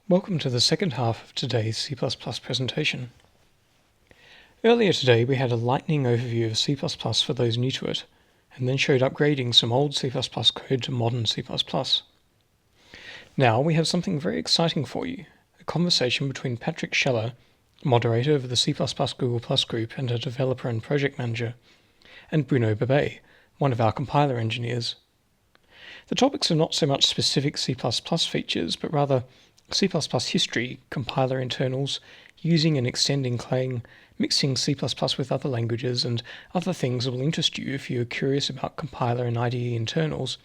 Welcome to the second half of today's C++ presentation. Earlier today we had a lightning overview of C++ for those new to it, and then showed upgrading some old C++ code to modern C++. Now we have something very exciting for you, a conversation between Patrick Scheller, moderator of the C++ Google Plus group and a developer and project manager, and Bruneau Babet, one of our compiler engineers. The topics are not so much specific C++ features, but rather C++ history, compiler internals, using and extending Clang, mixing C++ with other languages, and other things that will interest you if you're curious about compiler and IDE internals,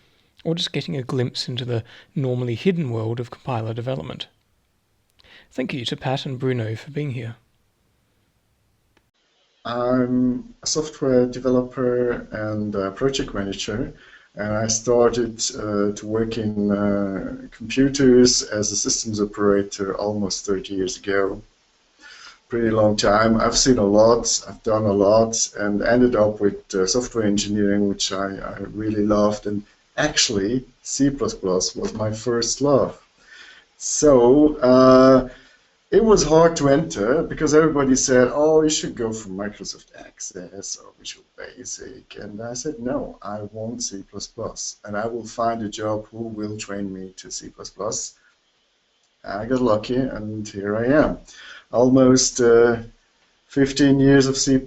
or just getting a glimpse into the normally hidden world of compiler development. Thank you to Pat and Bruno for being here. I'm a software developer and project manager, and I started to work in computers as a systems operator almost 30 years ago. Pretty long time. I've seen a lot, I've done a lot, and ended up with software engineering, which I really loved. And actually, C++ was my first love. So it was hard to enter because everybody said, oh, you should go for Microsoft Access or Visual Basic. And I said, no, I want C++. And I will find a job who will train me to C++. I got lucky, and here I am. Almost 15 years of C++,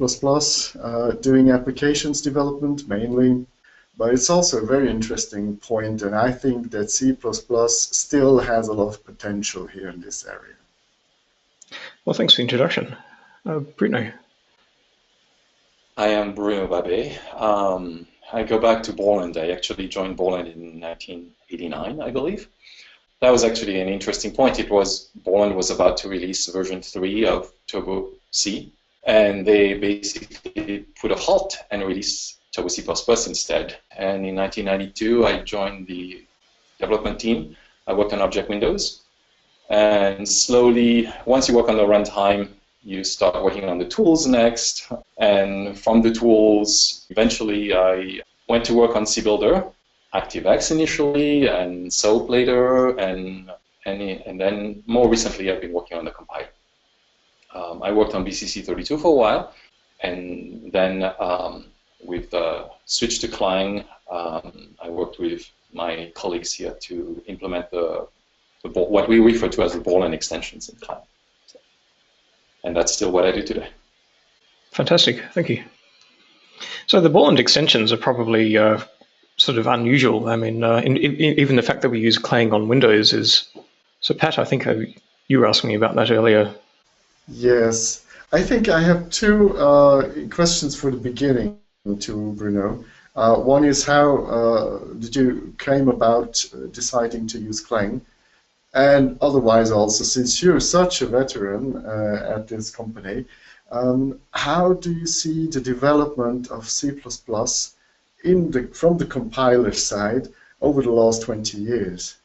doing applications development mainly. But it's also a very interesting point, and I think that C++ still has a lot of potential here in this area. Well, thanks for the introduction. Bruno. I am Bruno Babet. I go back to Borland. I actually joined Borland in 1989, I believe. That was actually an interesting point. Borland was about to release version 3 of Torgo C, and they basically put a halt and released Torgo C++ instead. And in 1992, I joined the development team. I worked on Object Windows. And slowly, once you work on the runtime, you start working on the tools next. And from the tools, eventually I went to work on CBuilder, ActiveX initially, and SOAP later, and then more recently I've been working on the compiler. I worked on BCC32 for a while, and then we've switched to Clang. I worked with my colleagues here to implement what we refer to as the Borland extensions in Clang. And that's still what I do today. Fantastic, thank you. So the Borland extensions are probably sort of unusual. I mean, even the fact that we use Clang on Windows is... So Pat, I think you were asking me about that earlier. Yes, I think I have two questions for the beginning to Bruno. One is how did you came about deciding to use Clang? And otherwise also, since you're such a veteran at this company, how do you see the development of C++ from the compiler side over the last 20 years?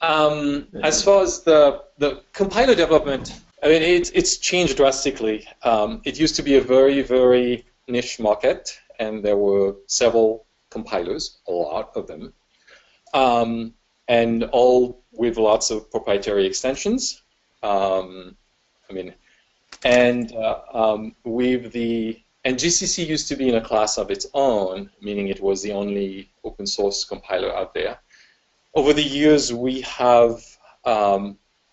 As far as the compiler development, I mean, it's changed drastically. It used to be a very, very niche market, and there were several compilers, a lot of them. And all with lots of proprietary extensions. And GCC used to be in a class of its own, meaning it was the only open source compiler out there. Over the years, we have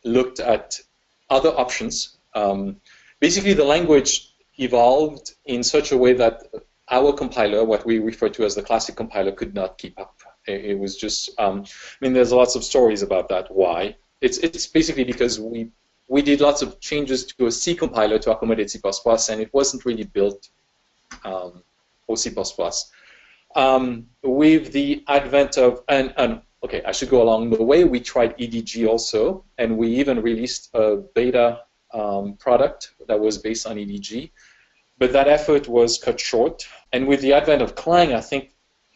looked at other options. Basically, the language evolved in such a way that our compiler, what we refer to as the classic compiler, could not keep up. It was just, I mean, there's lots of stories about that. Why? It's basically because we did lots of changes to a C compiler to accommodate C++, and it wasn't really built for C++. With the advent of, okay, I should go along the way, we tried EDG also, and we even released a beta product that was based on EDG, but that effort was cut short. And with the advent of Clang, I think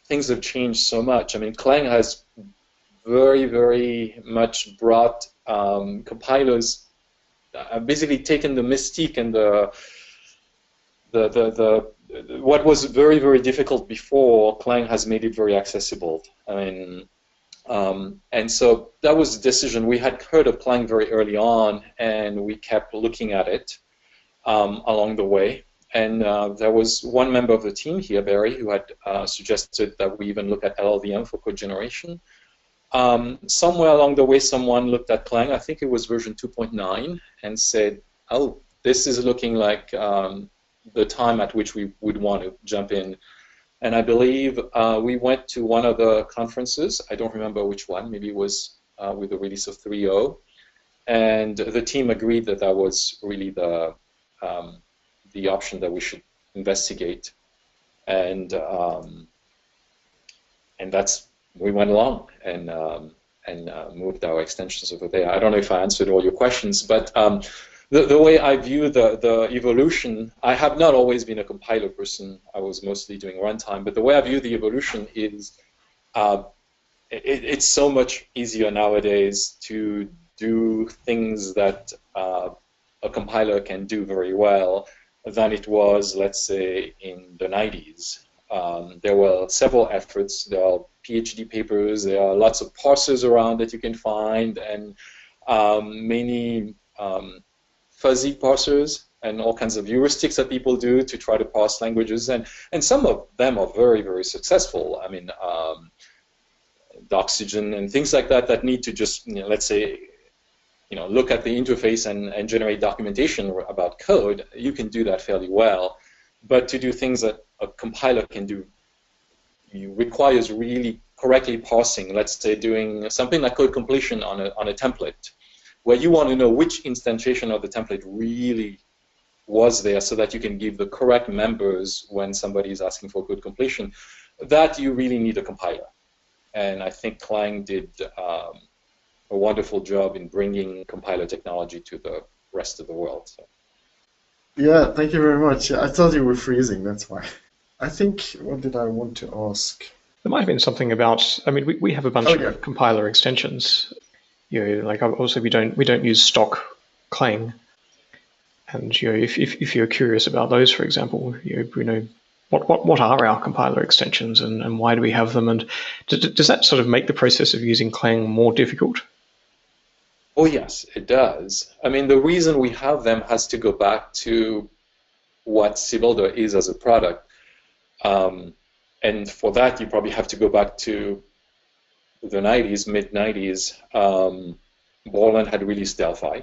things have changed so much. I mean, Clang has very, very much brought compilers, basically taken the mystique and what was very, very difficult before. Clang has made it very accessible. I mean, And so that was a decision. We had heard of Clang very early on, and we kept looking at it along the way. And there was one member of the team here, Barry, who had suggested that we even look at LLVM for code generation. Somewhere along the way, someone looked at Clang, I think it was version 2.9, and said, oh, this is looking like the time at which we would want to jump in. And I believe we went to one of the conferences. I don't remember which one. Maybe it was with the release of 3.0. And the team agreed that that was really the option that we should investigate. And that's, we went along and moved our extensions over there. I don't know if I answered all your questions, but the way I view the evolution, I have not always been a compiler person. I was mostly doing runtime, but the way I view the evolution is it's so much easier nowadays to do things that a compiler can do very well than it was, let's say, in the 90s. There were several efforts. There are PhD papers. There are lots of parsers around that you can find, and many fuzzy parsers and all kinds of heuristics that people do to try to parse languages, and some of them are very, very successful. I mean, Doxygen and things like that that need to just, let's say, look at the interface and generate documentation about code. You can do that fairly well, but to do things that a compiler can do requires really correctly parsing. Let's say doing something like code completion on a template, where you want to know which instantiation of the template really was there so that you can give the correct members when somebody is asking for code completion. That you really need a compiler. And I think Clang did a wonderful job in bringing compiler technology to the rest of the world. So. Yeah, thank you very much. I thought you were freezing, that's why. I think, what did I want to ask? There might have been something about, I mean, we have a bunch of compiler extensions. Like also we don't use stock Clang, and if you're curious about those, for example, Bruno, what are our compiler extensions and why do we have them, and does that sort of make the process of using Clang more difficult? Oh yes, it does. I mean, the reason we have them has to go back to what PostBuilder is as a product, and for that you probably have to go back to the 90s, mid-90s. Borland had released Delphi,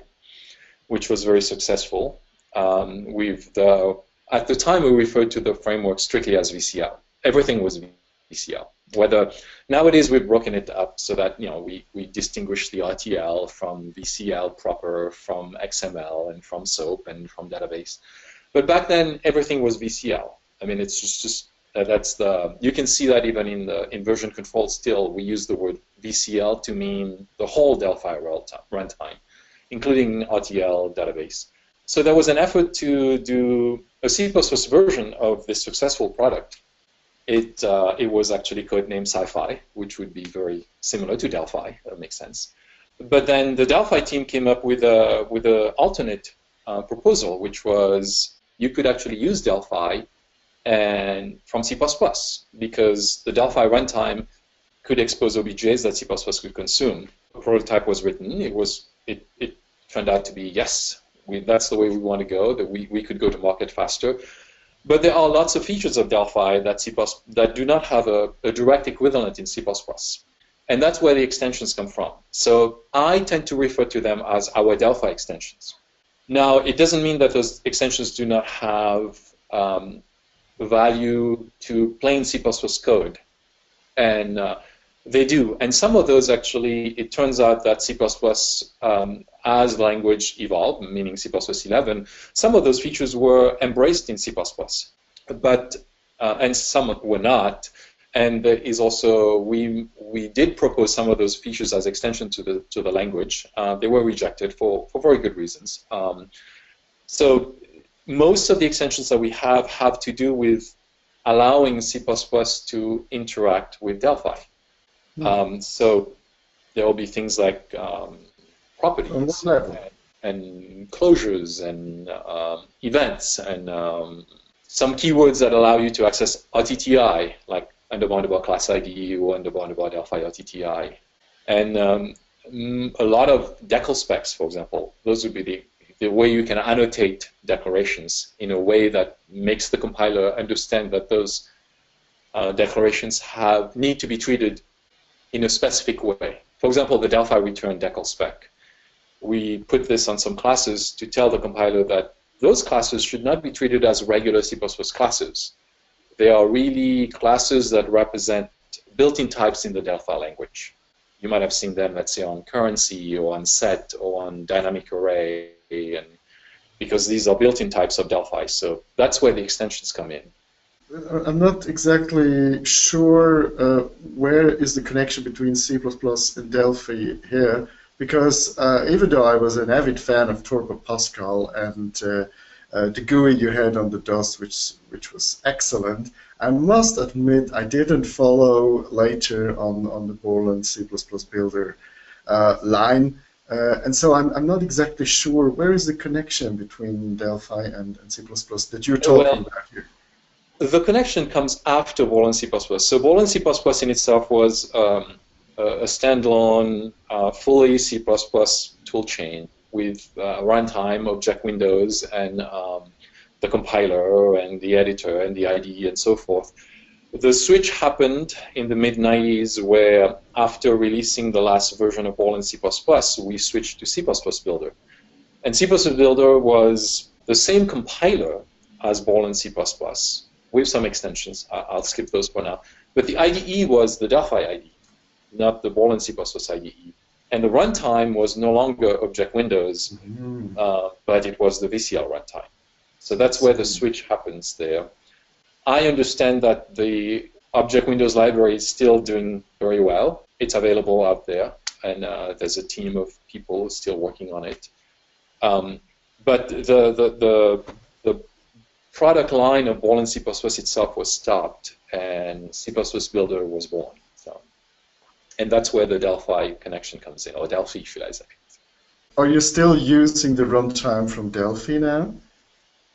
which was very successful. At the time, we referred to the framework strictly as VCL. Everything was VCL. Nowadays we've broken it up so that we distinguish the RTL from VCL proper, from XML, and from SOAP, and from database. But back then, everything was VCL. I mean, it's just you can see that even in version control still, we use the word VCL to mean the whole Delphi runtime, including RTL database. So there was an effort to do a C++ version of this successful product. It was actually codenamed Sci-Fi, which would be very similar to Delphi. That makes sense. But then the Delphi team came up with a alternate proposal, which was you could actually use Delphi and from C++, because the Delphi runtime could expose OBJs that C++ could consume. A prototype was written. It turned out to be yes, that's the way we want to go. That we could go to market faster. But there are lots of features of Delphi that do not have a direct equivalent in C++, and that's where the extensions come from. So I tend to refer to them as our Delphi extensions. Now, it doesn't mean that those extensions do not have value to plain C++ code, and they do. And some of those actually, it turns out that C++ as language evolved, meaning C++ 11, some of those features were embraced in C++, but and some were not. And there is also, we did propose some of those features as extension to the language. They were rejected for very good reasons. So most of the extensions that we have to do with allowing C++ to interact with Delphi. So there will be things like properties and closures and events and some keywords that allow you to access RTTI, like underbound about class ID or underbound about Delphi RTTI. And a lot of decal specs, for example, those would be the way you can annotate declarations in a way that makes the compiler understand that those declarations need to be treated in a specific way. For example, the Delphi return decal spec. We put this on some classes to tell the compiler that those classes should not be treated as regular C++ classes. They are really classes that represent built-in types in the Delphi language. You might have seen them, let's say, on currency or on set or on dynamic array, and because these are built-in types of Delphi. So that's where the extensions come in. I'm not exactly sure where is the connection between C++ and Delphi here, because even though I was an avid fan of Torgo Pascal and the GUI you had on the DOS, which was excellent, I must admit I didn't follow later on the Borland C++ builder line, and so I'm not exactly sure where is the connection between Delphi and C++ that you're talking about here. The connection comes after Borland C++. So Borland C++ in itself was a standalone, fully C++ toolchain with runtime, object windows, and the compiler, and the editor, and the IDE, and so forth. The switch happened in the mid-90s, where after releasing the last version of Borland C++, we switched to C++ Builder. And C++ Builder was the same compiler as Borland C++, with some extensions. I'll skip those for now. But the IDE was the Delphi IDE, not the Borland C++ IDE. And the runtime was no longer object windows, but it was the VCL runtime. So that's where the switch happens there. I understand that the object windows library is still doing very well. It's available out there, and there's a team of people still working on it. But the product line of Borland C++ itself was stopped, and C++ Builder was born. So, and that's where the Delphi connection comes in, or Delphi, should I say. Are you still using the runtime from Delphi now?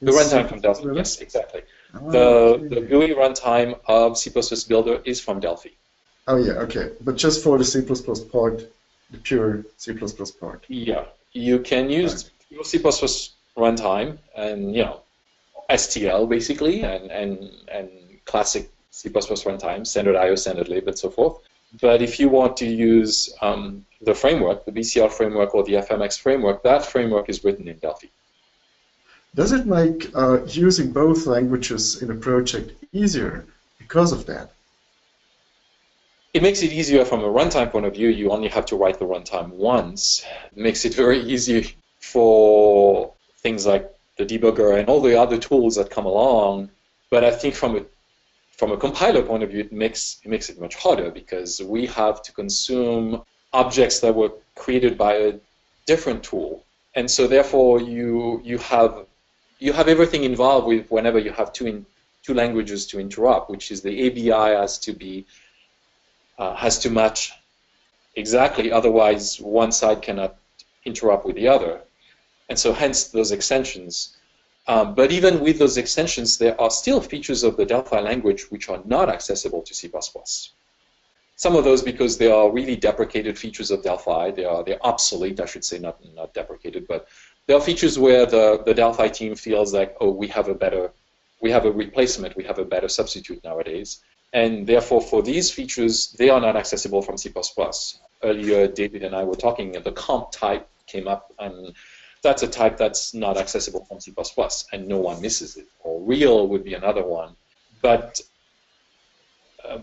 The runtime from Delphi, yes, exactly. The GUI runtime of C++ Builder is from Delphi. Oh yeah, okay. But just for the C++ part, the pure C++ part. Yeah, you can use pure C++ runtime and, you know, STL basically, and classic C++ runtime, standard IO, standard lib, and so forth. But if you want to use the framework, the BCL framework or the FMX framework, that framework is written in Delphi. Does it make using both languages in a project easier because of that? It makes it easier from a runtime point of view. You only have to write the runtime once. It makes it very easy for things like the debugger and all the other tools that come along. But I think from a compiler point of view, it makes it much harder, because we have to consume objects that were created by a different tool. And so therefore you have everything involved with whenever you have two languages to interrupt, which is the ABI has to match exactly, otherwise one side cannot interrupt with the other. And so hence those extensions. But even with those extensions, there are still features of the Delphi language which are not accessible to C++. Some of those because they are really deprecated features of Delphi. They're obsolete, I should say, not deprecated, but there are features where the Delphi team feels like, oh, we have a replacement, we have a better substitute nowadays. And therefore, for these features, they are not accessible from C++. Earlier, David and I were talking, the comp type came up, and that's a type that's not accessible from C++, and no one misses it. Or real would be another one. But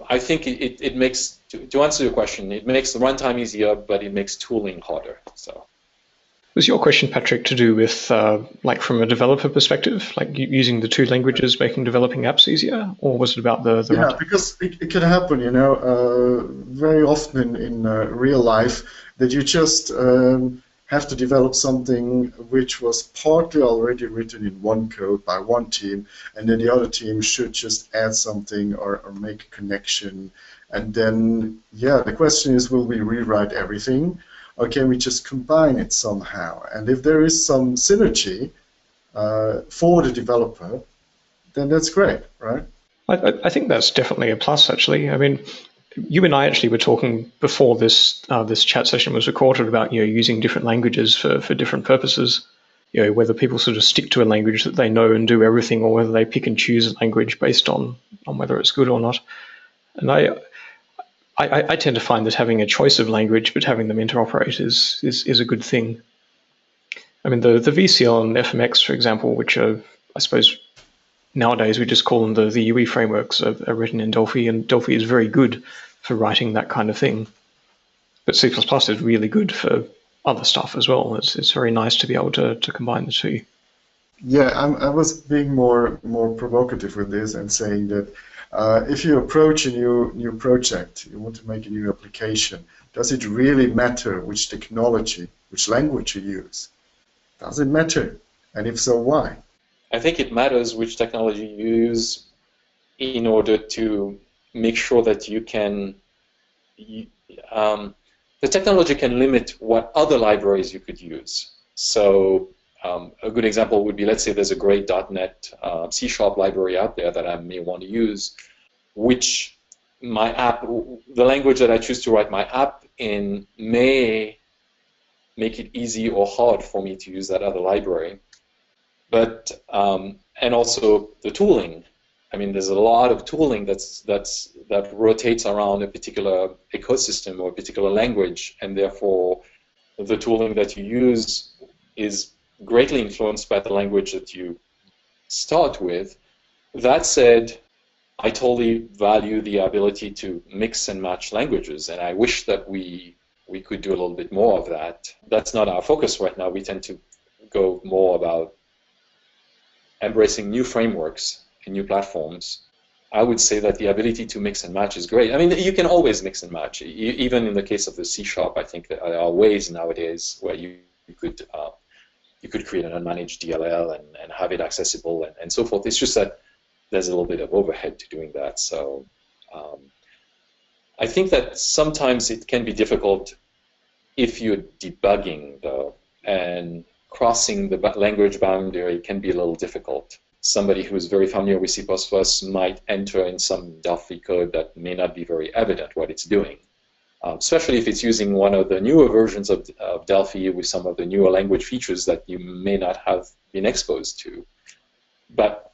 I think it makes, to answer your question, it makes the runtime easier, but it makes tooling harder. So. Was your question, Patrick, to do with, like, from a developer perspective, like using the two languages making developing apps easier, or was it about the Yeah, runtime? because it can happen, you know, very often in real life that you just have to develop something which was partly already written in one code by one team, and then the other team should just add something or make a connection. And then, yeah, the question is, will we rewrite everything, or can we just combine it somehow? And if there is some synergy for the developer, then that's great, right? I think that's definitely a plus, actually. I mean, you and I actually were talking before this this chat session was recorded about using different languages for different purposes. Whether people sort of stick to a language that they know and do everything, or whether they pick and choose a language based on whether it's good or not. And I tend to find that having a choice of language but having them interoperate is a good thing. I mean, the VCL and FMX, for example, which are, I suppose, nowadays we just call them the UE frameworks, are written in Delphi, and Delphi is very good for writing that kind of thing. But C++ is really good for other stuff as well. It's very nice to be able to combine the two. Yeah, I was being more provocative with this and saying that if you approach a new project, you want to make a new application, does it really matter which technology, which language you use? Does it matter? And if so, why? I think it matters which technology you use in order to make sure that you can, the technology can limit what other libraries you could use. So a good example would be, let's say there's a great .NET C# library out there that I may want to use, which my app, the language that I choose to write my app in may make it easy or hard for me to use that other library. But and also the tooling. I mean, there's a lot of tooling that rotates around a particular ecosystem or a particular language, and therefore the tooling that you use is greatly influenced by the language that you start with. That said, I totally value the ability to mix and match languages, and I wish that we could do a little bit more of that. That's not our focus right now. We tend to go more about embracing new frameworks and new platforms. I would say that the ability to mix and match is great. I mean, you can always mix and match. Even in the case of the C#, I think that there are ways nowadays where you could create an unmanaged DLL and have it accessible and so forth. It's just that there's a little bit of overhead to doing that. So I think that sometimes it can be difficult if you're debugging, though, and crossing the language boundary can be a little difficult. Somebody who's very familiar with C++ might enter in some Delphi code that may not be very evident what it's doing, especially if it's using one of the newer versions of Delphi with some of the newer language features that you may not have been exposed to. But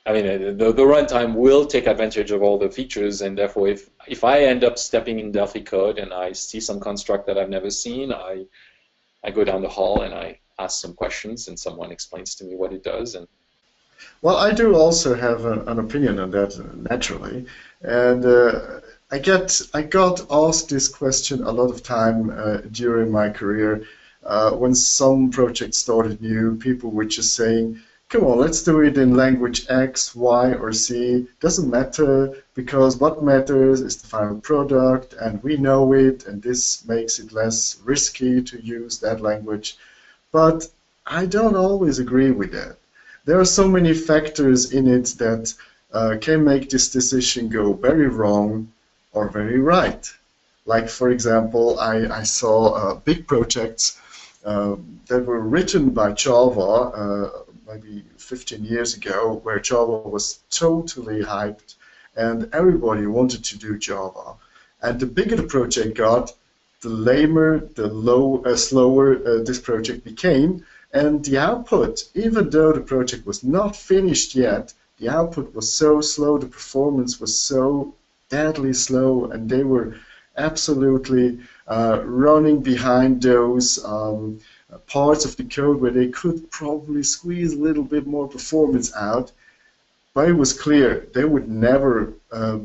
I mean, the runtime will take advantage of all the features, and therefore, if I end up stepping in Delphi code and I see some construct that I've never seen, I go down the hall and I ask some questions, and someone explains to me what it does. And well, I do also have an opinion on that, naturally, and I got asked this question a lot of time during my career. When some projects started new, people were just saying, come on, let's do it in language X, Y, or C. Doesn't matter, because what matters is the final product, and we know it, and this makes it less risky to use that language. But I don't always agree with that. There are so many factors in it that can make this decision go very wrong or very right. Like, for example, I saw big projects that were written by Java maybe 15 years ago, where Java was totally hyped and everybody wanted to do Java. And the bigger the project got, the lamer, slower this project became. And the output, even though the project was not finished yet, the output was so slow, the performance was so deadly slow, and they were absolutely running behind those parts of the code where they could probably squeeze a little bit more performance out. But it was clear they would never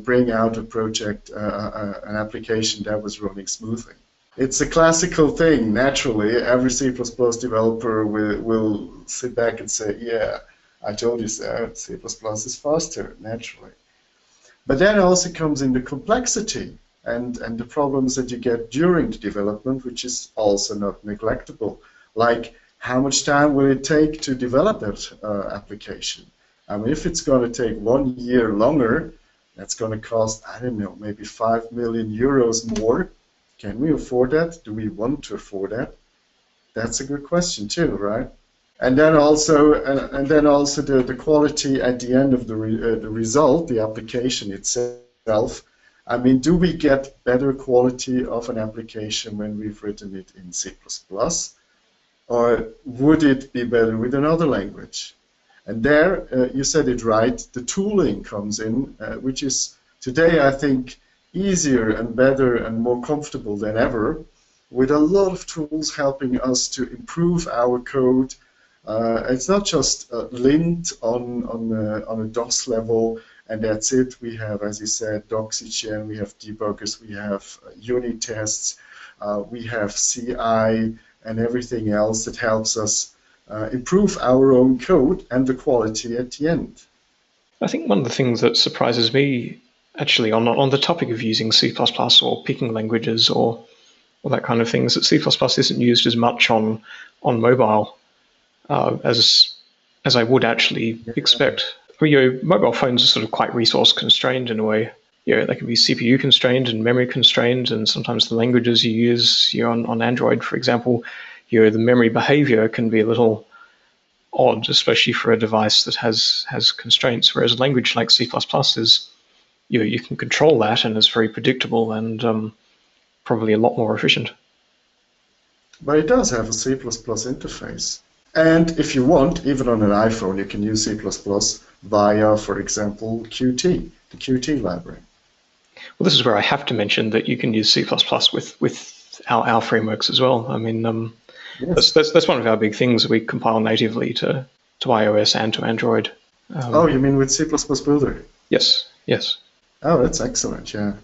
bring out a project, an application that was running smoothly. It's a classical thing. Naturally, every C++ developer will sit back and say, yeah, I told you so, C++ is faster, naturally. But then also comes in the complexity and the problems that you get during the development, which is also not neglectable. Like, how much time will it take to develop that application? I mean, if it's going to take 1 year longer, that's going to cost, I don't know, maybe 5 million euros more. Can we afford that? Do we want to afford that? That's a good question too, right? And then also, the quality at the end of the result, the application itself. itself. I mean, do we get better quality of an application when we've written it in C++? Or would it be better with another language? And there, you said it right, the tooling comes in, which is today, I think, easier and better and more comfortable than ever, with a lot of tools helping us to improve our code. It's not just lint on a DOS level, and that's it. We have, as you said, Doxygen, we have debuggers, we have unit tests, we have CI, and everything else that helps us improve our own code and the quality at the end. I think one of the things that surprises me, actually, on the topic of using C++ or picking languages or that kind of thing, is that C++ isn't used as much on mobile as I would actually expect. I mean, mobile phones are sort of quite resource constrained in a way. They can be CPU constrained and memory constrained, and sometimes the languages you use on Android, for example, the memory behavior can be a little odd, especially for a device that has constraints. Whereas a language like C++ is, you can control that, and it's very predictable and probably a lot more efficient. But it does have a C++ interface. And if you want, even on an iPhone, you can use C++ via, for example, Qt, the Qt library. Well, this is where I have to mention that you can use C++ with our frameworks as well. I mean, yes. That's one of our big things. We compile natively to iOS and to Android. Oh, you mean with C++ Builder? Yes, yes. Oh, that's excellent, yeah.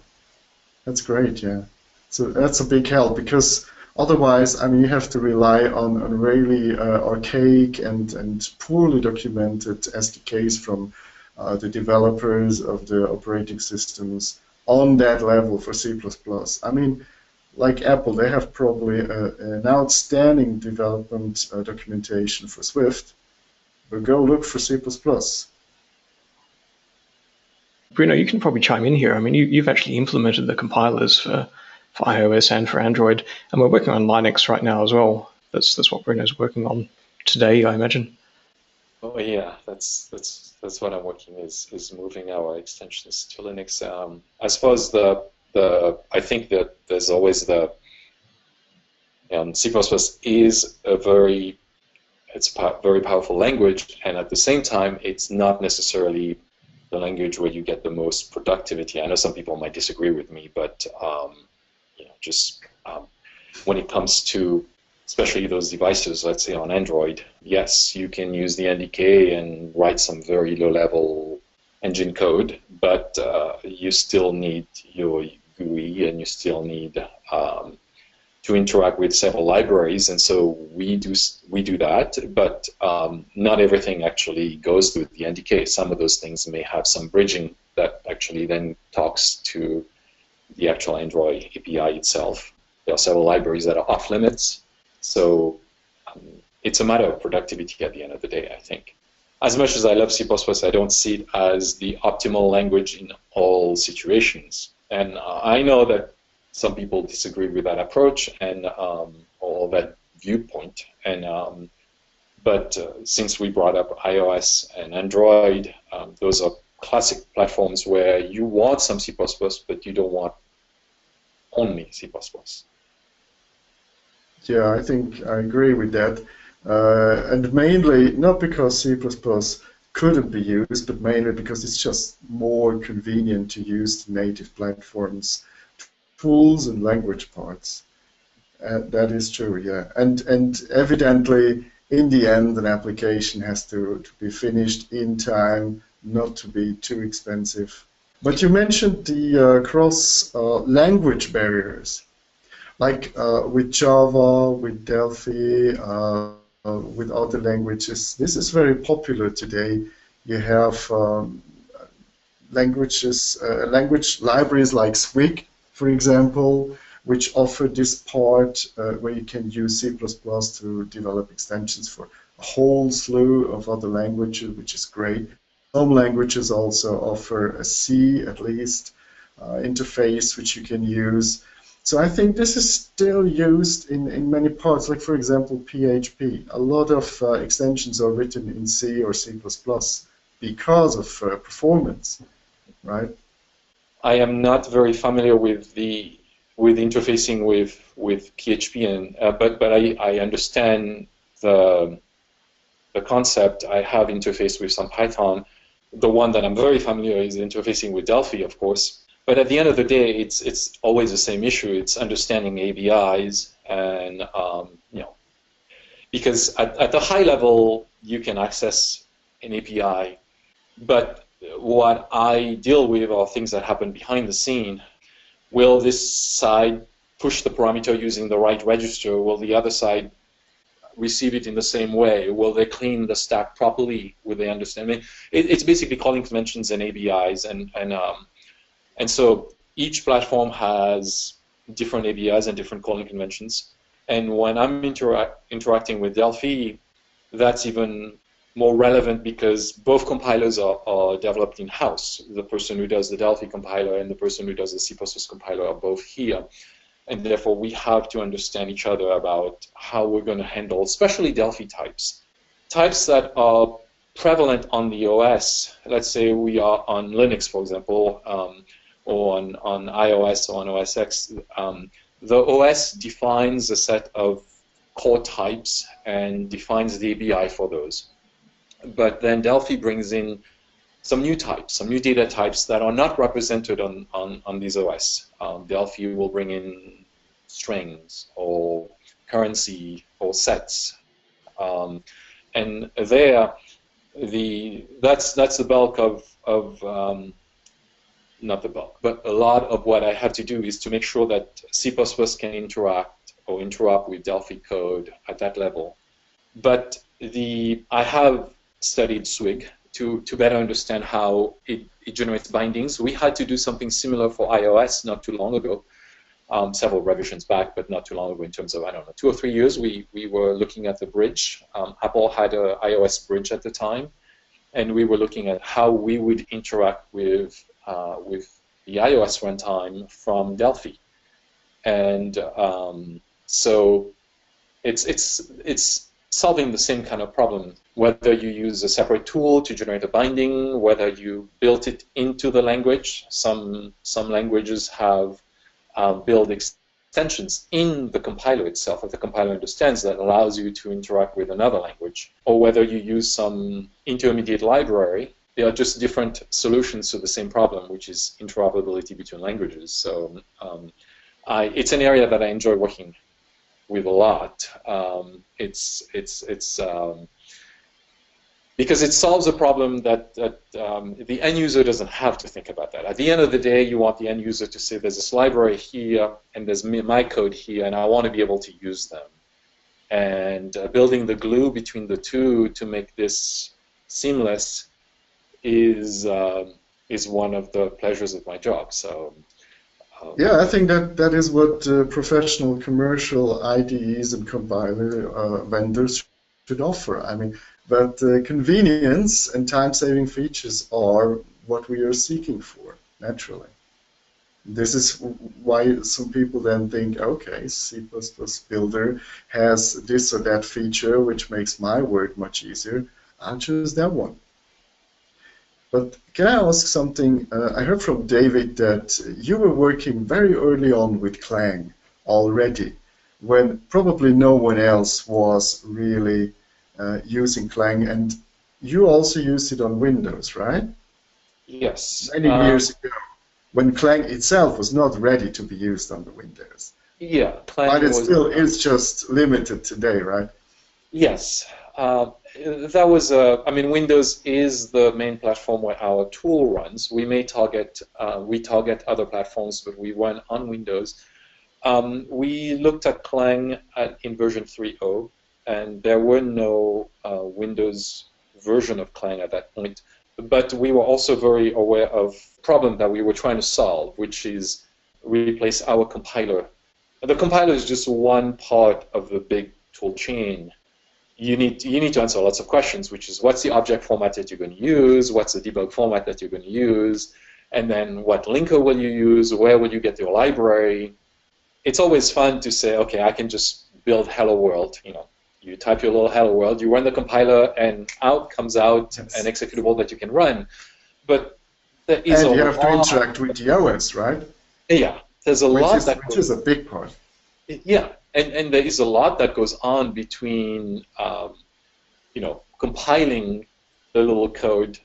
That's great, yeah. So that's a big help, because otherwise, I mean, you have to rely on really archaic and poorly documented SDKs from the developers of the operating systems on that level for C++. I mean, like Apple, they have probably an outstanding development documentation for Swift, but go look for C++. Bruno, you can probably chime in here. I mean, you've actually implemented the compilers for iOS and for Android, and we're working on Linux right now as well. That's what Bruno's working on today, I imagine. Oh yeah, that's what I'm working is moving our extensions to Linux. I suppose I think that there's always C++ is a very powerful language, and at the same time, it's not necessarily the language where you get the most productivity. I know some people might disagree with me, but when it comes to especially those devices, let's say on Android, yes, you can use the NDK and write some very low-level engine code, but you still need your GUI and you still need to interact with several libraries, and so we do that, but not everything actually goes with the NDK. Some of those things may have some bridging that actually then talks to the actual Android API itself. There are several libraries that are off limits, so it's a matter of productivity at the end of the day, I think. As much as I love C++, I don't see it as the optimal language in all situations, and I know that some people disagree with that approach and or that viewpoint. And but since we brought up iOS and Android, those are classic platforms where you want some C++, but you don't want only C++. Yeah, I think I agree with that. And mainly, not because C++ couldn't be used, but mainly because it's just more convenient to use the native platforms, tools and language parts. That is true, yeah. And evidently, in the end, an application has to be finished in time, not to be too expensive. But you mentioned the cross-language barriers, like with Java, with Delphi, with other languages. This is very popular today. You have language libraries like Swig, for example, which offer this part where you can use C++ to develop extensions for a whole slew of other languages, which is great. Some languages also offer a C, at least, interface which you can use. So I think this is still used in many parts, like for example PHP. A lot of extensions are written in C or C++ because of performance, right? I am not very familiar with interfacing with PHP, and but I understand the concept. I have interfaced with some Python. The one that I'm very familiar is interfacing with Delphi, of course. But at the end of the day, it's always the same issue. It's understanding ABIs, and because at the high level you can access an API, but what I deal with are things that happen behind the scene. Will this side push the parameter using the right register? Will the other side receive it in the same way? Will they clean the stack properly? Will they understand it? It's basically calling conventions and ABIs, and so each platform has different ABIs and different calling conventions. And when I'm interacting with Delphi, that's even more relevant because both compilers are developed in-house. The person who does the Delphi compiler and the person who does the C++ compiler are both here. And therefore, we have to understand each other about how we're going to handle, especially Delphi types. Types that are prevalent on the OS. Let's say we are on Linux, for example, or on iOS or on OS X. The OS defines a set of core types and defines the ABI for those. But then Delphi brings in some new types, some new data types that are not represented on these OS. Delphi will bring in strings or currency or sets, and there that's the bulk of not the bulk, but a lot of what I have to do is to make sure that C++ can interact or interrupt with Delphi code at that level. But I have studied Swig to better understand how it generates bindings. We had to do something similar for iOS not too long ago, several revisions back, but not too long ago in terms of, I don't know, 2 or 3 years. We were looking at the bridge. Apple had an iOS bridge at the time, and we were looking at how we would interact with the iOS runtime from Delphi. And so it's solving the same kind of problem, whether you use a separate tool to generate a binding, whether you built it into the language. Some languages have build extensions in the compiler itself, that the compiler understands, that allows you to interact with another language, or whether you use some intermediate library. They are just different solutions to the same problem, which is interoperability between languages. So it's an area that I enjoy working with a lot. Because it solves a problem that the end user doesn't have to think about that. At the end of the day, you want the end user to say, there's this library here, and there's my code here, and I want to be able to use them. And building the glue between the two to make this seamless is one of the pleasures of my job. So. Yeah, I think that is what professional commercial IDEs and compiler vendors should offer. I mean, but convenience and time-saving features are what we are seeking for, naturally. This is why some people then think, okay, C++ Builder has this or that feature which makes my work much easier. I'll choose that one. But can I ask something? I heard from David that you were working very early on with Clang already, when probably no one else was really using Clang, and you also used it on Windows, right? Yes. Many years ago, when Clang itself was not ready to be used on the Windows. Yeah, Clang but it still is just limited today, right? Yes. That was I mean, Windows is the main platform where our tool runs. We may target other platforms, but we run on Windows. We looked at Clang in version 3.0, and there were no Windows version of Clang at that point. But we were also very aware of the problem that we were trying to solve, which is replace our compiler. The compiler is just one part of the big tool chain. You need to answer lots of questions, which is what's the object format that you're going to use, what's the debug format that you're going to use, and then what linker will you use, where will you get your library. It's always fun to say, okay, I can just build hello world. You know, you type your little hello world, you run the compiler, and out comes out an executable that you can run. But there is And a you have to lot. interact with the OS, right? Yeah, there's a lot that Which is a big part. yeah, and there is a lot that goes on between compiling the little code,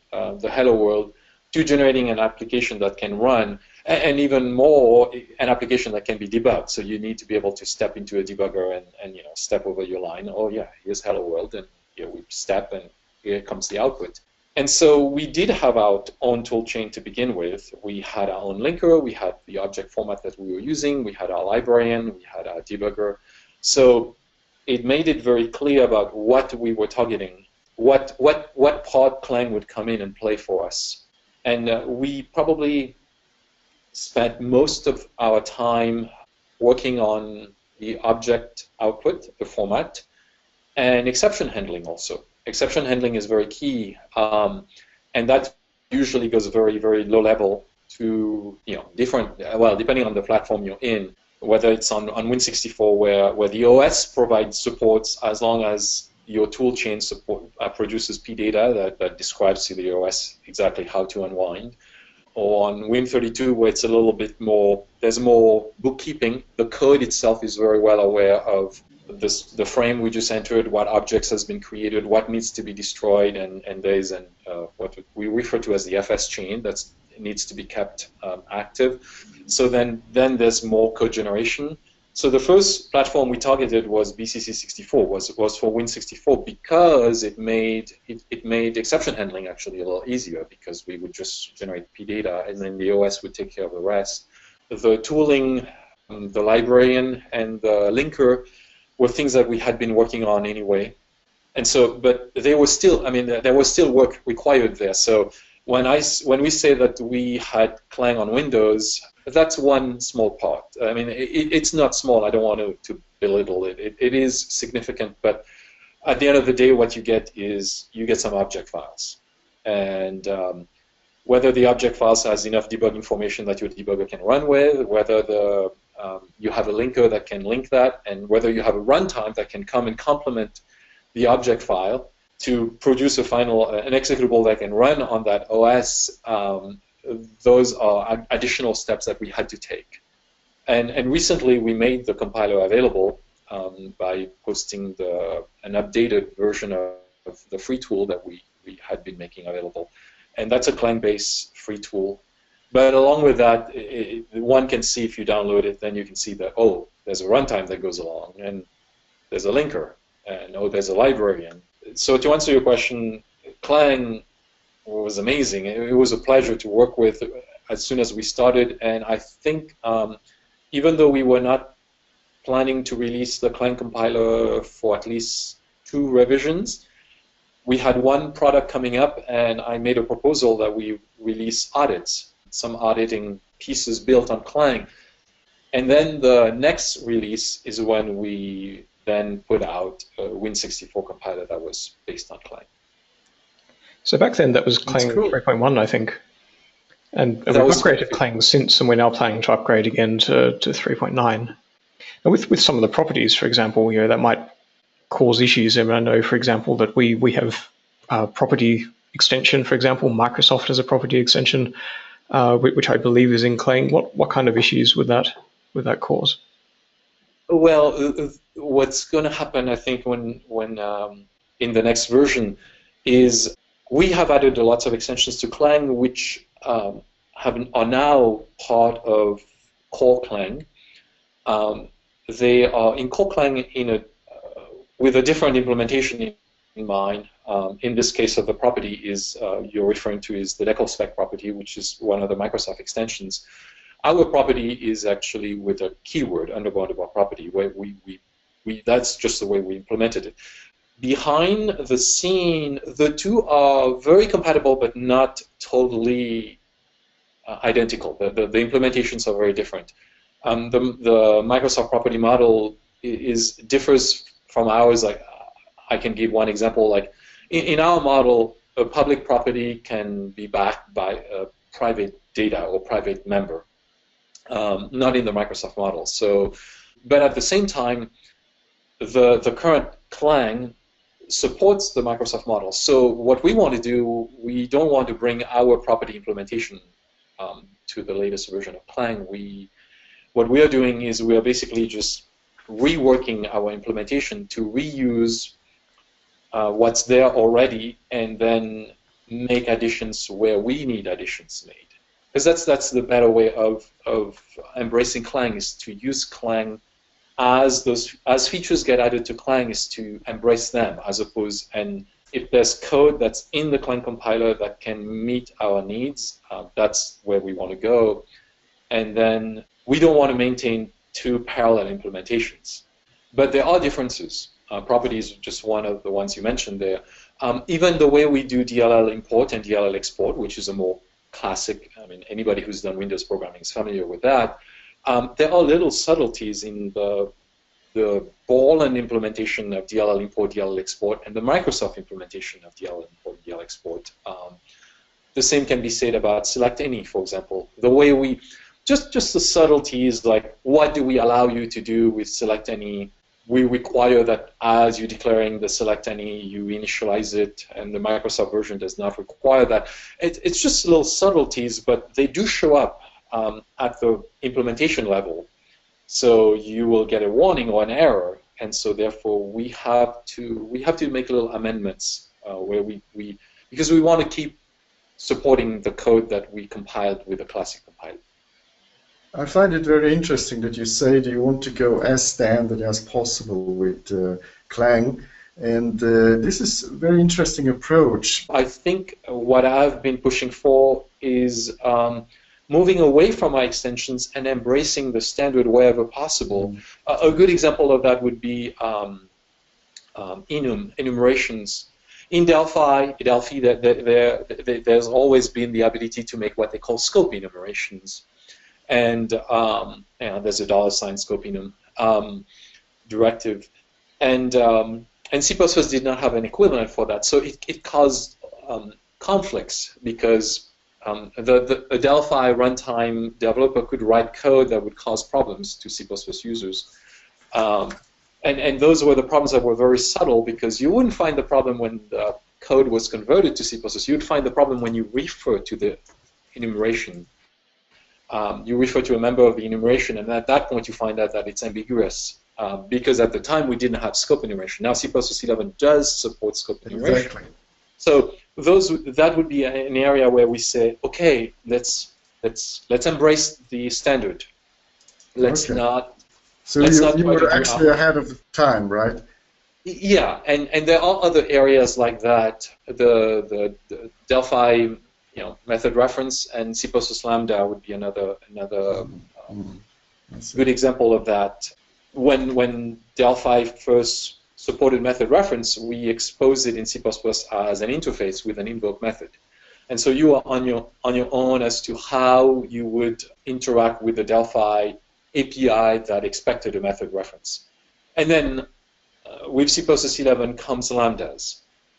the hello world, to generating an application that can run, and even more, an application that can be debugged. So you need to be able to step into a debugger and step over your line. Oh yeah, here's hello world, and we step, and here comes the output. And so we did have our own toolchain to begin with. We had our own linker, we had the object format that we were using, we had our librarian, we had our debugger. So it made it very clear about what we were targeting, what part Clang would come in and play for us. And we probably spent most of our time working on the object output, the format, and exception handling also. Exception handling is very key, and that usually goes very, very low level to different. Well, depending on the platform you're in, whether it's on Win64 where the OS provides supports as long as your toolchain produces pdata that describes to the OS exactly how to unwind, or on Win32 where it's a little bit more. There's more bookkeeping. The code itself is very well aware of the frame we just entered, what objects has been created, what needs to be destroyed, and there's what we refer to as the FS chain that needs to be kept active. So then there's more code generation. So the first platform we targeted was BCC64, was for Win64, because it made exception handling actually a little easier, because we would just generate pdata and then the OS would take care of the rest. The tooling, the librarian, and the linker were things that we had been working on anyway, and so, but there was still work required there. So when we say that we had Clang on Windows, that's one small part. I mean, it's not small. I don't want to belittle it. It is significant, but at the end of the day, what you get is some object files, and whether the object files has enough debug information that your debugger can run with, whether you have a linker that can link that, and whether you have a runtime that can come and complement the object file to produce an executable that can run on that OS. Those are additional steps that we had to take. And recently we made the compiler available by posting an updated version of the free tool that we had been making available. And that's a Clang-based free tool. But along with that, one can see, if you download it, then you can see that, oh, there's a runtime that goes along, and there's a linker, and oh, there's a librarian. So to answer your question, Clang was amazing. It was a pleasure to work with as soon as we started, and I think even though we were not planning to release the Clang compiler for at least 2 revisions, we had one product coming up, and I made a proposal that we release audits, some auditing pieces built on Clang. And then the next release is when we then put out a Win64 compiler that was based on Clang. So back then that was Clang 3.1, I think. And we've upgraded Clang since, and we're now planning to upgrade again to 3.9. And with some of the properties, for example, that might cause issues. I mean, I know, for example, that we have property extension, for example. Microsoft has a property extension, which I believe is in Clang. What kind of issues would that cause? Well, what's going to happen, I think, when in the next version, is we have added lots of extensions to Clang, which are now part of core Clang. They are in core Clang with a different implementation in mind. In this case of the property you're referring to is the DeclSpec property, which is one of the Microsoft extensions. Our property is actually with a keyword, underbound property, where that's just the way we implemented it. Behind the scene, the two are very compatible, but not totally identical. The implementations are very different. The Microsoft property model differs from ours. Like, I can give one example. Like in our model, a public property can be backed by a private data or private member, not in the Microsoft model. So, but at the same time, the current Clang supports the Microsoft model. So what we want to do, we don't want to bring our property implementation to the latest version of Clang, what we are doing is we are basically just reworking our implementation to reuse what's there already and then make additions where we need additions made. Because that's the better way of embracing Clang, is to use Clang as features get added to Clang, is to embrace them, as opposed, and if there's code that's in the Clang compiler that can meet our needs, that's where we want to go. And then we don't want to maintain two parallel implementations. But there are differences. Properties are just one of the ones you mentioned there. Even the way we do DLL import and DLL export, which is a more classic, I mean, anybody who's done Windows programming is familiar with that. There are little subtleties in the Borland implementation of DLL import, DLL export, and the Microsoft implementation of DLL import, DLL export. The same can be said about select any, for example. The way we, just the subtleties, like what do we allow you to do with select any? We require that as you're declaring the select any, you initialize it, and the Microsoft version does not require that. It's just little subtleties, but they do show up at the implementation level. So you will get a warning or an error, and so therefore we have to make little amendments where because we want to keep supporting the code that we compiled with the classic compiler. I find it very interesting that you say that you want to go as standard as possible with Clang, and this is a very interesting approach. I think what I've been pushing for is moving away from my extensions and embracing the standard wherever possible. A good example of that would be enumerations. In Delphi, there's always been the ability to make what they call scope enumerations. And there's a $ scope enum directive. And C++ did not have an equivalent for that. So it caused conflicts because a Delphi runtime developer could write code that would cause problems to C++ users. And those were the problems that were very subtle, because you wouldn't find the problem when the code was converted to C++. You'd find the problem when you refer to the enumeration. You refer to a member of the enumeration, and at that point you find out that it's ambiguous, because at the time we didn't have scope enumeration. Now C++11 does support scope enumeration. Exactly. So that would be an area where we say, okay, let's embrace the standard. Let's not. So you were actually ahead of time, right? Yeah, and there are other areas like that. The Delphi, method reference and C++ Lambda would be another good example of that. When Delphi first supported method reference, we exposed it in C++ as an interface with an invoke method. And so you are on your own as to how you would interact with the Delphi API that expected a method reference. And then with C++11 comes lambdas.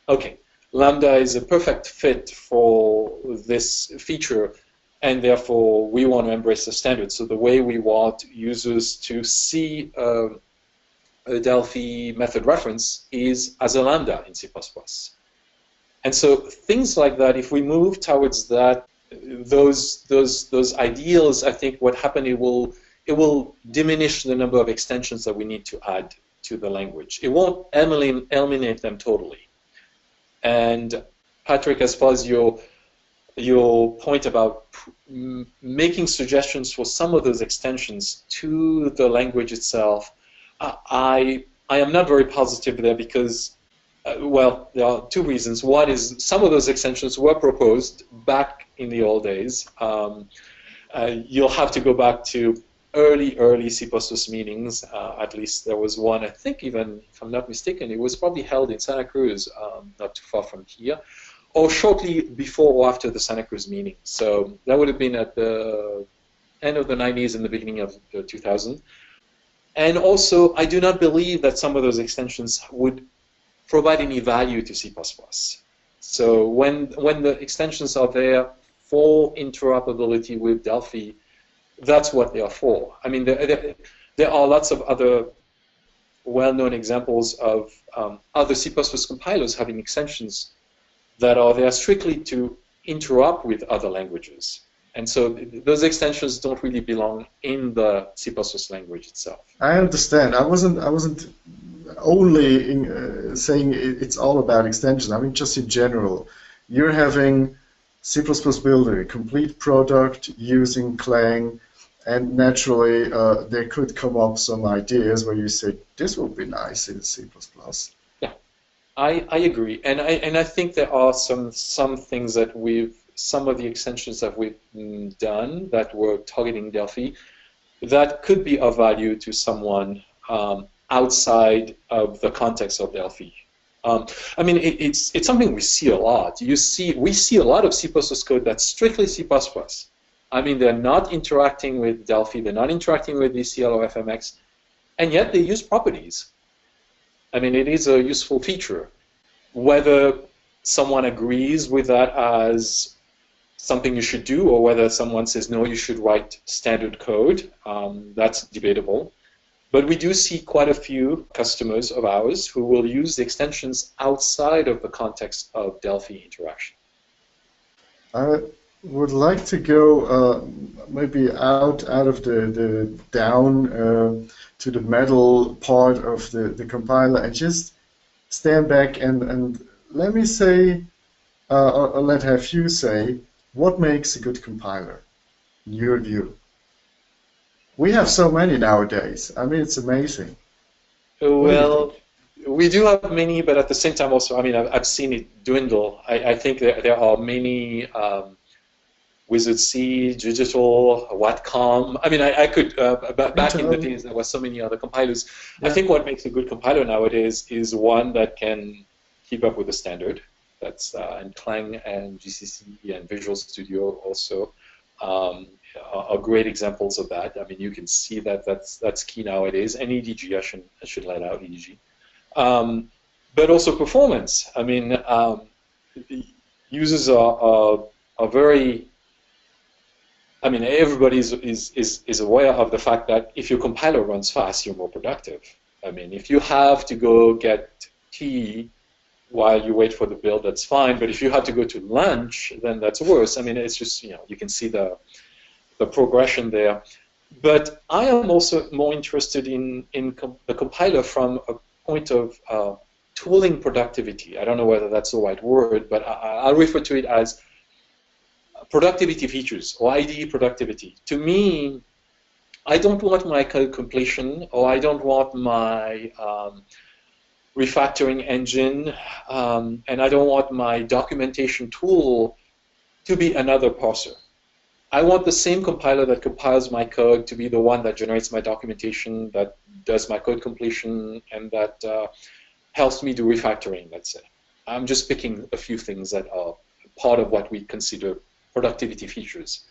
Okay, lambda is a perfect fit for this feature, and therefore we want to embrace the standard. So the way we want users to see a Delphi method reference is as a lambda in C++. And so things like that, if we move towards that, those ideals, I think what happened, it will diminish the number of extensions that we need to add to the language. It won't eliminate them totally. And Patrick, as far as your point about making suggestions for some of those extensions to the language itself, I am not very positive there because, well, there are two reasons. One is some of those extensions were proposed back in the old days. You'll have to go back to early C++ meetings. At least there was one, I think, even if I'm not mistaken, it was probably held in Santa Cruz, not too far from here, or shortly before or after the Santa Cruz meeting. So that would have been at the end of the 90s and the beginning of 2000. And also, I do not believe that some of those extensions would provide any value to C++. So when the extensions are there for interoperability with Delphi, that's what they are for. I mean, there are lots of other well-known examples of other C++ compilers having extensions that are there strictly to interop with other languages. And so those extensions don't really belong in the C++ language itself. I understand. I wasn't only saying it's all about extensions. I mean, just in general, you're having C++ Builder, a complete product using Clang, and naturally there could come up some ideas where you say this would be nice in C++. Yeah, I agree, and I think there are some things that some of the extensions that we've done that were targeting Delphi that could be of value to someone outside of the context of Delphi. I mean, it's something we see a lot. We see a lot of C++ code that's strictly C++. I mean, they're not interacting with Delphi, they're not interacting with DCL or FMX, and yet they use properties. I mean, it is a useful feature. Whether someone agrees with that as something you should do, or whether someone says, no, you should write standard code, that's debatable. But we do see quite a few customers of ours who will use the extensions outside of the context of Delphi interaction. I would like to go maybe out of the down to the metal part of the compiler and just stand back and let me say, or let have you say, what makes a good compiler, in your view? We have so many nowadays. I mean, it's amazing. Well, we do have many, but at the same time also, I mean, I've seen it dwindle. I think there are many Wizard C, Digital, Watcom. I mean, I could, back in the days, there were so many other compilers. Yeah. I think what makes a good compiler nowadays is one that can keep up with the standard. That's and Clang and GCC and Visual Studio also are great examples of that. I mean, you can see that that's key nowadays. And EDG, I should let out EDG. But also performance. I mean, users are very. I mean, everybody is aware of the fact that if your compiler runs fast, you're more productive. I mean, if you have to go get tea while you wait for the build, that's fine. But if you have to go to lunch, then that's worse. I mean, it's just, you can see the progression there. But I am also more interested in the compiler from a point of tooling productivity. I don't know whether that's the right word, but I'll refer to it as productivity features or IDE productivity. To me, I don't want my code completion, or I don't want my refactoring engine, and I don't want my documentation tool to be another parser. I want the same compiler that compiles my code to be the one that generates my documentation, that does my code completion, and that helps me do refactoring, let's say. I'm just picking a few things that are part of what we consider productivity features.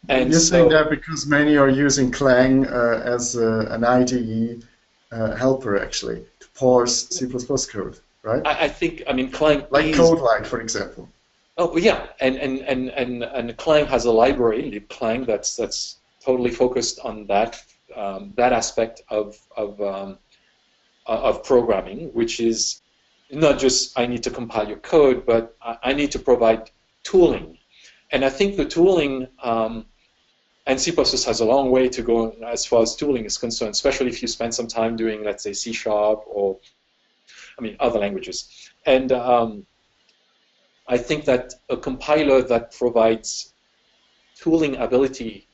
And you're saying that because many are using Clang as an IDE helper, actually, to parse C++ code, right? I think, I mean, Clang like is... CodeLine, for example. Oh, yeah, and Clang has a library, libclang, that's totally focused on that aspect of programming, which is not just I need to compile your code, but I need to provide tooling. And I think the tooling, and C++ has a long way to go as far as tooling is concerned, especially if you spend some time doing, let's say, C# or, I mean, other languages. And I think that a compiler that provides tooling ability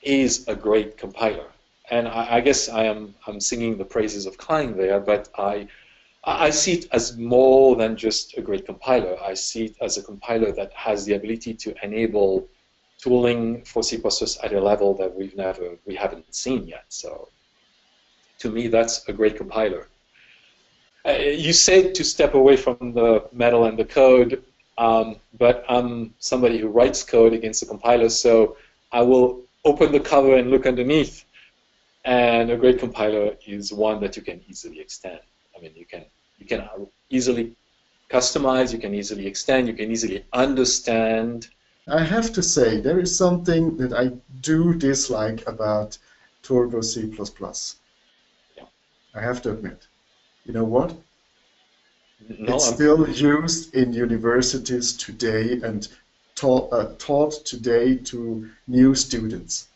is a great compiler. And I guess I'm singing the praises of Clang there, but I see it as more than just a great compiler. I see it as a compiler that has the ability to enable tooling for C++ at a level that we haven't seen yet. So to me, that's a great compiler. You said to step away from the metal and the code, but I'm somebody who writes code against the compiler, so I will open the cover and look underneath. And a great compiler is one that you can easily extend. I mean, you can easily customize, you can easily extend, you can easily understand. I have to say, there is something that I do dislike about Torgo C++. Yeah. I have to admit. You know what? No, it's still used in universities today, and taught today to new students.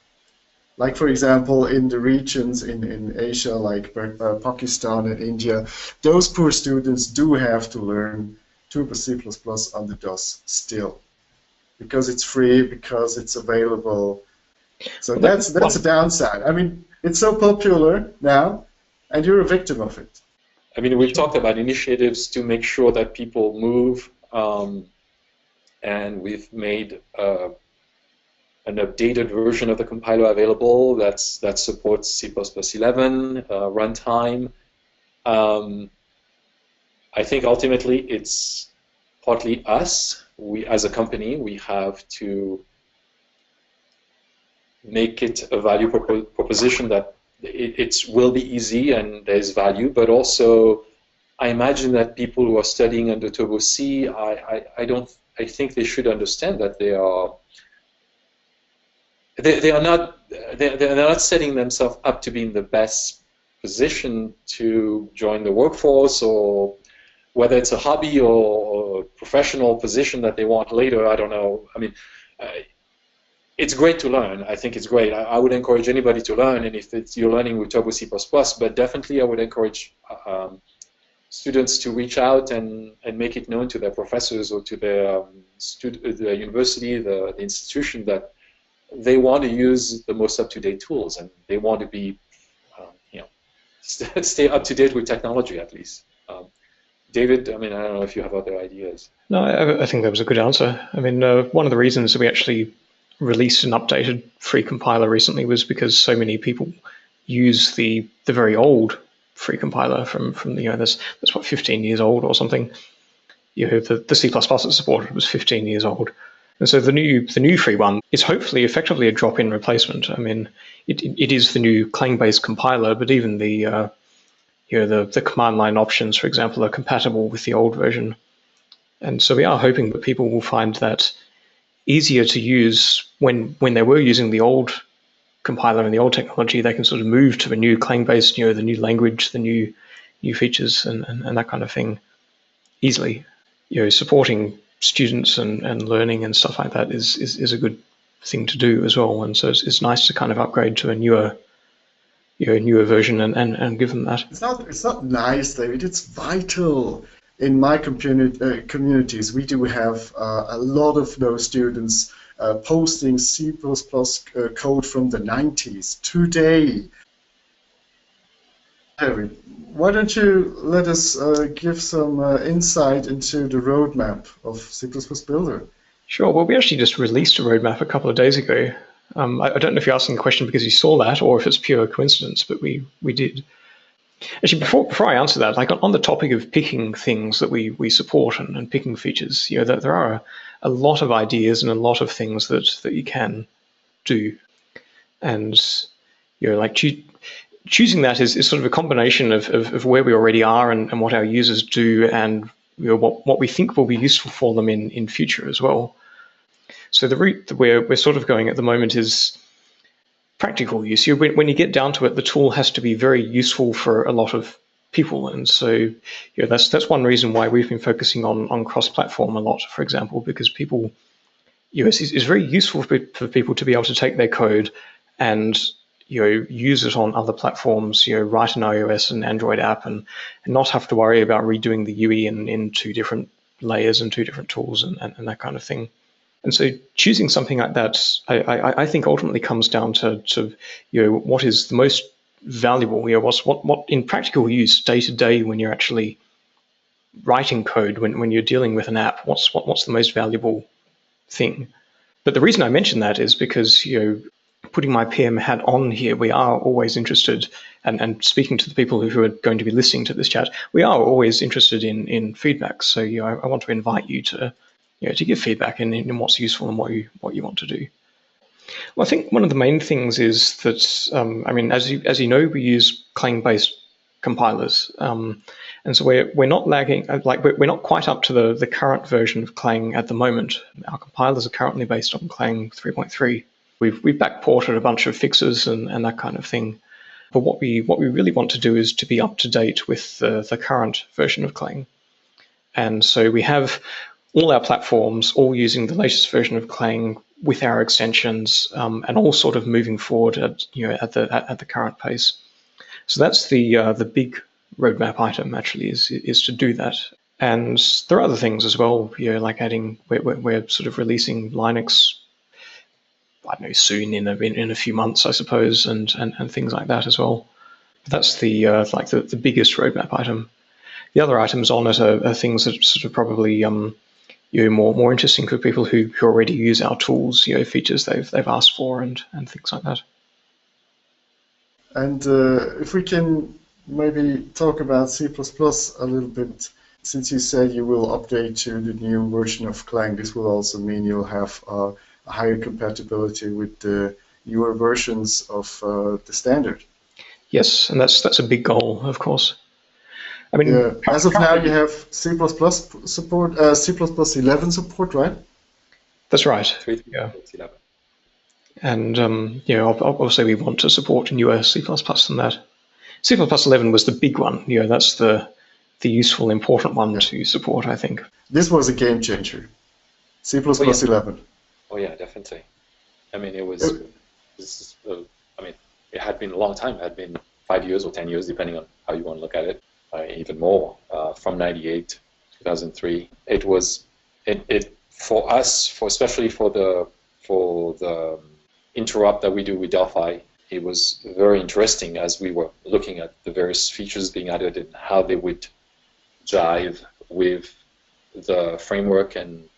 Like, for example, in the regions in Asia, like Pakistan and India, those poor students do have to learn Turbo C++ on the DOS still, because it's free, because it's available. So Well, that's a downside. I mean, it's so popular now, and you're a victim of it. I mean, we've talked about initiatives to make sure that people move, and we've made an updated version of the compiler available that supports C++ 11 runtime. I think ultimately it's partly us. We, as a company, we have to make it a value proposition that it will be easy and there's value, but also I imagine that people who are studying under Turbo C, I think they should understand that they're not setting themselves up to be in the best position to join the workforce, or whether it's a hobby or a professional position that they want later. I don't know. I mean, it's great to learn. I think it's great. I would encourage anybody to learn, and if you're learning with Turbo C++, but definitely I would encourage students to reach out and make it known to their professors or to their the university, the institution, that they want to use the most up-to-date tools, and they want to be, stay up-to-date with technology at least. David, I mean, I don't know if you have other ideas. No, I think that was a good answer. I mean, one of the reasons that we actually released an updated free compiler recently was because so many people use the very old free compiler from that's what, 15 years old or something. The C++ it supported was 15 years old. And so the new free one is hopefully effectively a drop-in replacement. I mean, it is the new Clang-based compiler, but even the command line options, for example, are compatible with the old version. And so we are hoping that people will find that easier to use when they were using the old compiler and the old technology. They can sort of move to the new Clang-based, the new language, the new features, and that kind of thing easily. Supporting students and learning and stuff like that is a good thing to do as well. And so it's nice to kind of upgrade to a newer version and give them that. It's not nice, David. It's vital. In my communities, we do have a lot of those students posting C++ code from the 90s today. David, why don't you let us give some insight into the roadmap of C++ Builder? Sure. Well, we actually just released a roadmap a couple of days ago. I don't know if you're asking the question because you saw that or if it's pure coincidence, but we did. Actually, before I answer that, like on the topic of picking things that we support and picking features, there are a lot of ideas and a lot of things that you can do, and choosing that is sort of a combination of where we already are and what our users do, and what we think will be useful for them in future as well. So the route that we're sort of going at the moment is practical use. When you get down to it, the tool has to be very useful for a lot of people, and so that's one reason why we've been focusing on cross-platform a lot, for example, because people, it's very useful for people to be able to take their code and use it on other platforms, write an iOS and Android app and not have to worry about redoing the UI in two different layers and two different tools and that kind of thing. And so choosing something like that, I think ultimately comes down to what is the most valuable, what in practical use day to day when you're actually writing code, when you're dealing with an app, what's the most valuable thing. But the reason I mention that is because putting my PM hat on here, we are always interested, and speaking to the people who are going to be listening to this chat, we are always interested in feedback. So I want to invite you to give feedback in what's useful and what you want to do. Well, I think one of the main things is that, as you know, we use Clang-based compilers, and so we're not lagging. We're not quite up to the current version of Clang at the moment. Our compilers are currently based on Clang 3.3. We've backported a bunch of fixes and that kind of thing. But what we really want to do is to be up to date with the current version of Clang. And so we have all our platforms, all using the latest version of Clang with our extensions, and all sort of moving forward at the current pace. So that's the big roadmap item actually is to do that. And there are other things as well, like adding we're sort of releasing Linux, I don't know, soon in a few months, I suppose, and things like that as well. That's the biggest roadmap item. The other items on it are things that sort of probably more interesting for people who already use our tools, features they've asked for and things like that. And if we can maybe talk about C++ a little bit, since you said you will update to the new version of Clang, this will also mean you'll have a higher compatibility with the newer versions of the standard. Yes, and that's a big goal, of course. I mean, yeah. As of now, you have C++ support, C++11 support, right? That's right. Yeah. And obviously we want to support newer C++ than that. C++ 11 was the big one. That's the useful, important one to support, I think. This was a game changer. C++ 11. Oh yeah, definitely. I mean, it had been a long time. It had been 5 years or 10 years, depending on how you want to look at it. Even more, from 98 to 2003. It was for us, especially for the interrupt that we do with Delphi. It was very interesting as we were looking at the various features being added and how they would jive with the framework and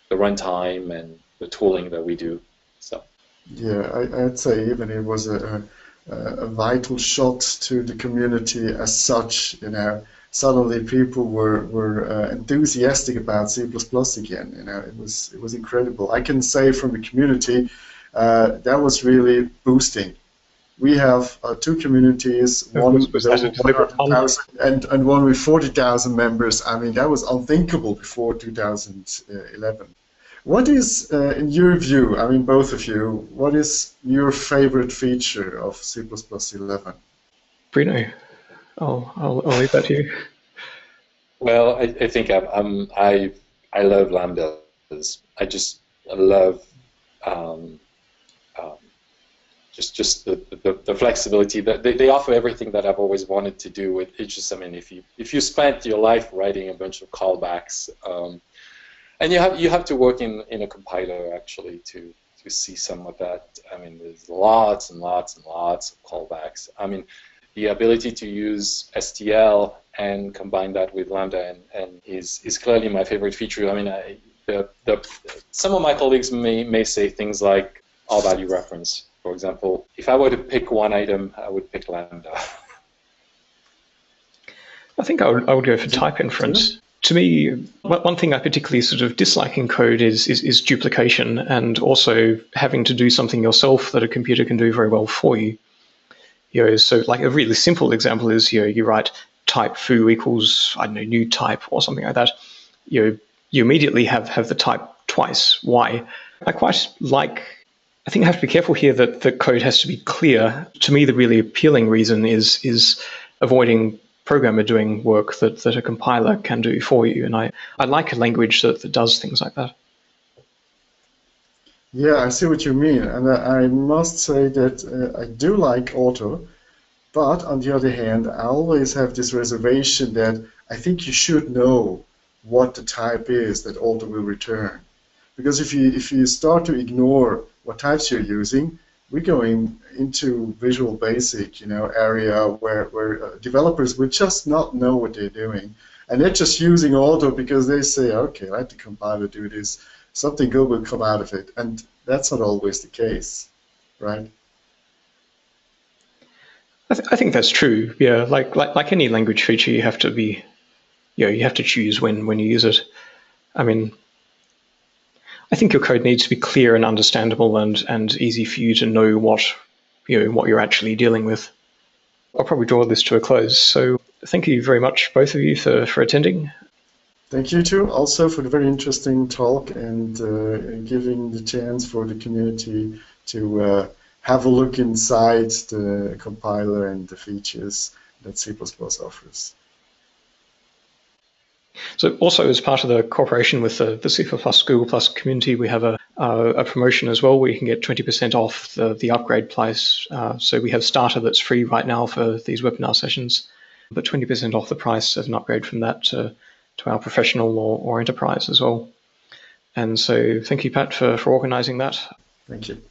the runtime and the tooling that we do. So yeah, I'd say even it was a vital shot to the community as such. Suddenly people were enthusiastic about C++ again. It was incredible. I can say from the community that was really boosting. We have two communities, one with over 100,000 and one with 40,000 members. I mean, that was unthinkable before 2011. What is, in your view, I mean, both of you, what is your favorite feature of C++ 11? Bruno, I'll leave that to you. Well, I think I love lambdas. I love just the flexibility that they offer. Everything that I've always wanted to do with it. Just, I mean, if you spent your life writing a bunch of callbacks, and you have to work in a compiler actually to see some of that. I mean, there's lots and lots and lots of callbacks. I mean, the ability to use STL and combine that with Lambda and is clearly my favorite feature. I mean, some of my colleagues may say things like R-value reference. For example, if I were to pick one item, I would pick Lambda. I think I would go for type inference. To me, one thing I particularly sort of dislike in code is duplication, and also having to do something yourself that a computer can do very well for you. So like a really simple example is you write type foo equals, I don't know, new type or something like that. You immediately have the type twice. Why? I think I have to be careful here that the code has to be clear. To me, the really appealing reason is avoiding programmer doing work that a compiler can do for you. And I like a language that does things like that. Yeah, I see what you mean. And I must say that I do like auto, but on the other hand, I always have this reservation that I think you should know what the type is that auto will return. Because if you start to ignore what types you're using, we're going into Visual Basic, area where developers will just not know what they're doing, and they're just using auto because they say, okay, let the compiler do this. Something good will come out of it, and that's not always the case, right? I think that's true. Yeah, like any language feature, you have to be, you have to choose when you use it. I mean, I think your code needs to be clear and understandable and easy for you to know what you're actually dealing with. I'll probably draw this to a close. So thank you very much, both of you, for attending. Thank you too, also for the very interesting talk and giving the chance for the community to have a look inside the compiler and the features that C++ offers. So also as part of the cooperation with the C++ Google+ community, we have a promotion as well where you can get 20% off the upgrade price. So we have Starter that's free right now for these webinar sessions, but 20% off the price of an upgrade from that to our professional or enterprise as well. And so thank you, Pat, for organizing that. Thank you.